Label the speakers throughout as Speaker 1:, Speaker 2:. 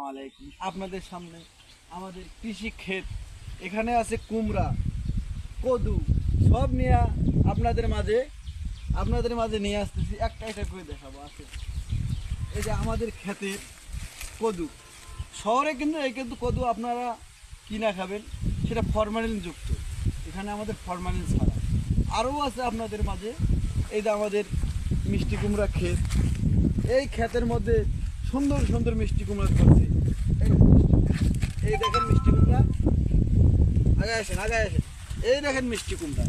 Speaker 1: আলাইকুম। আপনাদের সামনে আমাদের কৃষি ক্ষেত, এখানে আছে কুমড়া, কদু, সব নিয়ে আপনাদের মাঝে নিয়ে আসতেছি। একটা একটা করে দেখাবো। আছে এই যে আমাদের ক্ষেতের কদু। শহরে কিন্তু কদু আপনারা কিনা খাবেন, সেটা ফরমালিন যুক্ত। এখানে আমাদের ফরমালিন ছাড়া। আরও আছে আপনাদের মাঝে এই যে আমাদের মিষ্টি কুমড়া ক্ষেত। এই ক্ষেতের মধ্যে সুন্দর সুন্দর মিষ্টি কুমড়া ধরছে। এই দেখেন মিষ্টি কুমড়া, আগে আসেন। এই দেখেন মিষ্টি কুমড়া।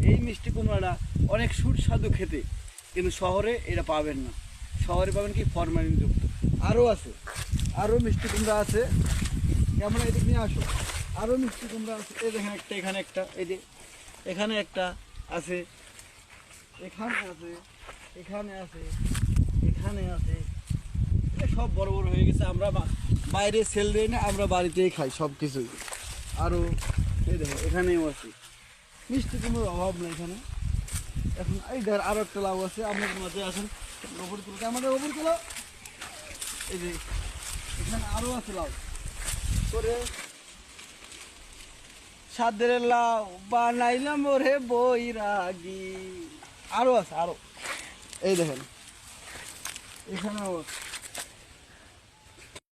Speaker 1: এই মিষ্টি কুমড়াটা অনেক সুস্বাদু খেতে, কিন্তু শহরে এটা পাবেন না। শহরে পাবেন কি ফরমালিন যুক্ত। আরও আছে, আরও মিষ্টি কুমড়া আছে। আমরা এদিক নিয়ে আসো। আরও মিষ্টি কুমড়া আছে। এই দেখেন একটা, এখানে একটা, এই যে এখানে একটা আছে, এখানে আছে, এখানে আছে, এখানে আছে। সব বড় বড় হয়ে গেছে। আমরা বাইরে সেল দিই না, আমরা বাড়িতেই খাই সব কিছুই। আরও এই দেখো এখানেও আছে। মিষ্টি কুমড়োর অভাব নেই এখানে। এখন এই ধর আরও একটা লাউ আছে। আপনাদের মাঝে আসেন, ওপর তুলো, আমাদের ওপর তুলো। এই যে এখানে আরও আছে লাউ করে। সাদের লাউ বানাইলাম ওরে বৈরাগী। আরও আছে, আরও এই দেখেন এখানেও আছে।